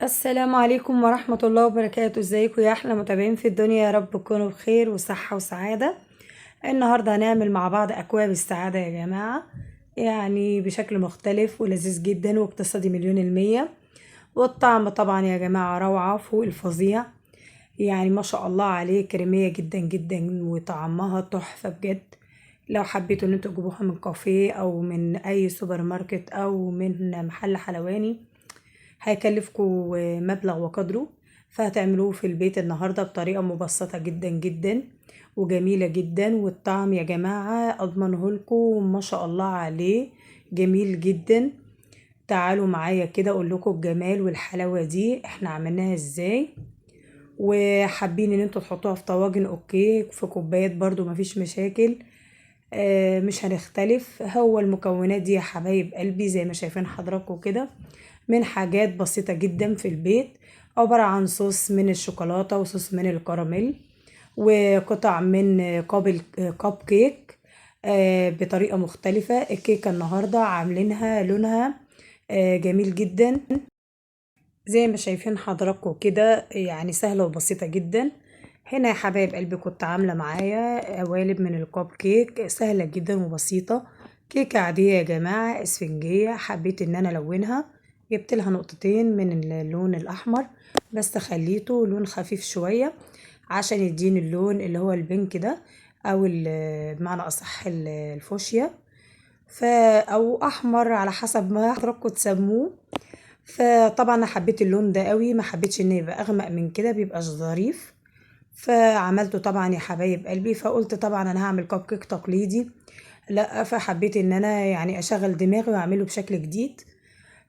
السلام عليكم ورحمة الله وبركاته. ازيكم يا احلى متابعين في الدنيا؟ يا رب تكونوا بخير وصحة وسعادة. النهاردة هنعمل مع بعض اكواب السعادة يا جماعة، يعني بشكل مختلف ولذيذ جدا واقتصادي مليون المية. والطعم طبعا يا جماعة روعة فوق الفظيع، يعني ما شاء الله عليه، كريمية جدا جدا وطعمها تحفة بجد. لو حبيتوا ان انتوا تجيبوها من كافيه او من اي سوبر ماركت او من محل حلواني هيكلفكوا مبلغ وقدره، فهتعملوه في البيت النهاردة بطريقة مبسطة جدا جدا وجميلة جدا. والطعم يا جماعة أضمنه لكم ما شاء الله عليه جميل جدا. تعالوا معايا كده أقول لكم الجمال والحلاوة دي احنا عملناها ازاي. وحابين ان انتوا تحطوها في طواجن اوكي، في كوبايات برضو مفيش مشاكل. مش هنختلف. هو المكونات دي يا حبايب قلبي زي ما شايفين حضراتكم كده، من حاجات بسيطة جدا في البيت. عبارة عن صوص من الشوكولاتة وصوص من الكراميل وقطع من كاب كيك بطريقة مختلفة. الكيكة النهاردة عاملينها لونها جميل جدا زي ما شايفين حضراتكم كده، يعني سهلة وبسيطة جدا. هنا يا حبايب قلبي كنت عاملة معايا قوالب من الكب كيك سهلة جدا وبسيطة. كيكة عادية يا جماعة اسفنجية، حبيت ان انا الونها، جبت لها نقطتين من اللون الاحمر بس خليته لون خفيف شوية عشان يديني اللون اللي هو البينك ده، او بمعنى اصح الفوشيا، او احمر على حسب ما حضراتكم تسموه. فطبعا انا حبيت اللون ده قوي، ما حبيتش ان يبقى اغمق من كده بيبقاش ظريف. فعملته طبعا يا حبايب قلبي، فقلت طبعا انا هعمل كب كيك تقليدي، لا فحبيت ان انا يعني اشغل دماغي واعمله بشكل جديد.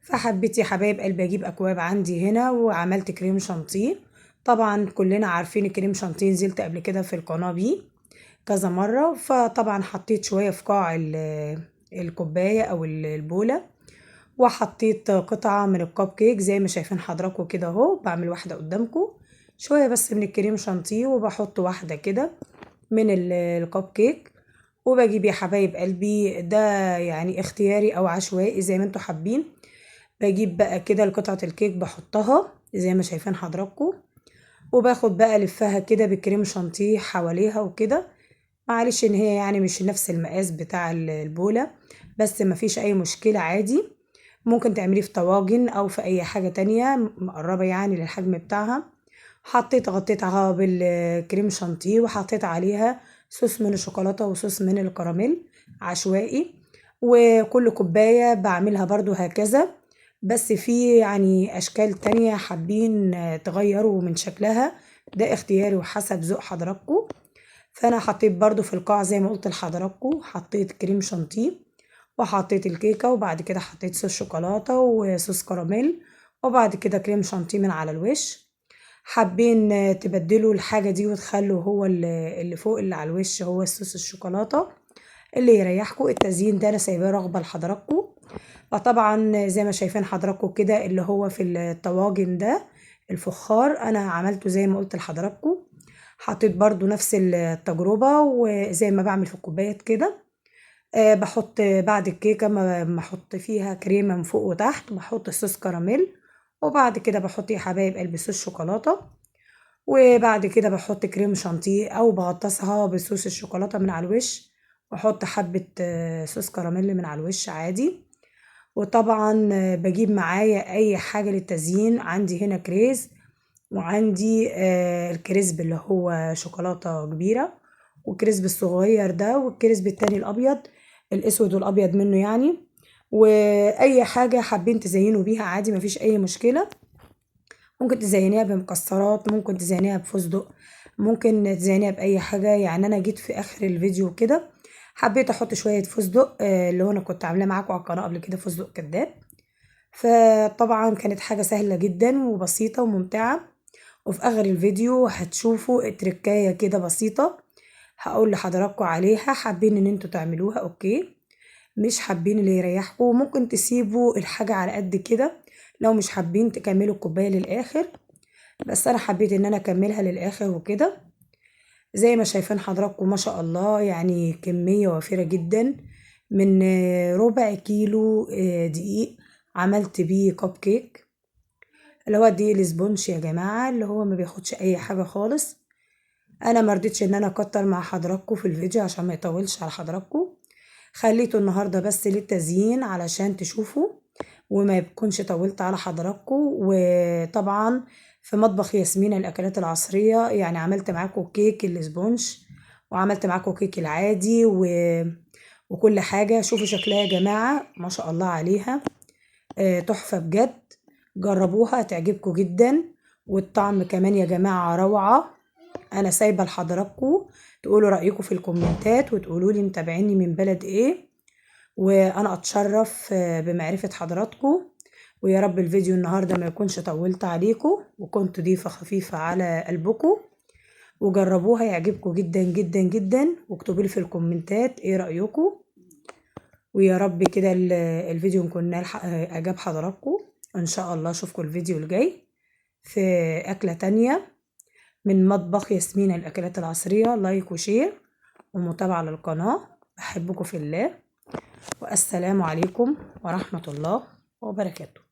فحبيت يا حبايب قلبي اجيب اكواب عندي هنا وعملت كريم شانتيه. طبعا كلنا عارفين الكريم شانتيه، نزلت قبل كده في القناة بيه كذا مرة. فطبعا حطيت شوية في قاع الكوباية او البولة، وحطيت قطعة من الكب كيك زي ما شايفين حضراتكم كده اهو، بعمل واحدة قدامكم شوية بس من الكريم شانتيه وبحط واحدة كده من الكب كيك. وبجيب يا حبايب قلبي ده يعني اختياري او عشوائي زي ما انتوا حابين، بجيب بقى كده قطعة الكيك بحطها زي ما شايفين حضراتكم، وباخد بقى لفها كده بالكريم شانتيه حواليها وكده. معلش ان هي يعني مش نفس المقاس بتاع البولة، بس مفيش اي مشكلة عادي. ممكن تعمليه في طواجن او في اي حاجة تانية مقربة يعني للحجم بتاعها. غطيتها بالكريم شانتيه وحطيت عليها صوص من الشوكولاتة وصوص من الكراميل عشوائي. وكل كوباية بعملها برضو هكذا، بس في يعني اشكال تانية حابين تغيروا من شكلها، ده اختياري وحسب ذوق حضراتكم. فانا حطيت برضو في القاع زي ما قلت لحضراتكم، حطيت كريم شانتيه وحطيت الكيكة، وبعد كده حطيت صوص شوكولاتة وصوص كراميل، وبعد كده كريم شانتيه من على الوش. حابين تبدلوا الحاجة دي وتخلوا هو اللي فوق اللي على الوش هو الصوص الشوكولاتة اللي يريحكم. التزيين ده انا سايباه رغبة لحضراتكم. فطبعا زي ما شايفين حضراتكم كده اللي هو في الطواجن ده الفخار انا عملته زي ما قلت لحضراتكم. حطيت برضو نفس التجربة وزي ما بعمل في الكوبايات كده. بحط بعد الكيكة ما احط فيها كريمة من فوق وتحت بحط صوص كراميل، وبعد كده بحط يا حبايب قلبي صوص شوكولاتة، وبعد كده بحط كريم شانتيه او بغطسها بصوص الشوكولاتة من على الوش، واحط حبة صوص كراميل من على الوش عادي. وطبعا بجيب معايا اي حاجة للتزيين، عندي هنا كريز وعندي الكريسب اللي هو شوكولاتة كبيرة، والكريسب الصغير ده والكريسب التاني الابيض، الاسود والابيض منه يعني. واي حاجة حابين تزينوا بيها عادي مفيش اي مشكلة. ممكن تزينيها بمكسرات، ممكن تزينيها بفستق، ممكن تزينيها باي حاجة. يعني انا جيت في اخر الفيديو كده حبيت احط شوية فستق اللي هو انا كنت عاملاه معاكم على القناة قبل كده، فستق كداب. فطبعا كانت حاجة سهلة جدا وبسيطة وممتعة. وفي اخر الفيديو هتشوفوا تركاية كده بسيطة هقول لحضراتكم عليها، حابين ان انتوا تعملوها اوكي، مش حابين اللي يريحكم ممكن تسيبوا الحاجة على قد كده، لو مش حابين تكملوا الكوباية للاخر. بس انا حبيت ان انا اكملها للاخر وكده. زي ما شايفين حضراتكم ما شاء الله، يعني كمية وافرة جدا من ربع كيلو دقيق عملت بيه كب كيك. اللي هو الدقيق الاسبونج يا جماعة، اللي هو ما بياخدش اي حاجة خالص. انا مرضتش ان انا اكتر مع حضراتكم في الفيديو عشان ما يطولش على حضراتكم، خليته النهاردة بس للتزيين علشان تشوفوا وما يكونش طولت على حضراتكم. وطبعا في مطبخ ياسمين الاكلات العصرية يعني عملت معاكم كيك الاسبونج، وعملت معاكم كيك العادي وكل حاجة. شوفوا شكلها يا جماعة، ما شاء الله عليها، تحفة بجد. جربوها هتعجبكم جدا، والطعم كمان يا جماعة روعة. انا سايبة لحضراتكم تقولوا رأيكم في الكومنتات، وتقولوا لي متابعيني من بلد ايه، وانا اتشرف بمعرفة حضراتكم. ويا رب الفيديو النهاردة ما يكونش طولت عليكم، وكنت ضيفة خفيفة على قلبكم. وجربوها يعجبكم جدا جدا جدا، واكتبوا لي في الكومنتات ايه رأيكم. ويا رب كده الفيديو نكون اعجاب حضراتكم. ان شاء الله اشوفكم الفيديو الجاي في اكلة تانية من مطبخ ياسمين الاكلات العصرية. لايك وشير ومتابعة للقناة. بحبكم في الله، والسلام عليكم ورحمة الله وبركاته.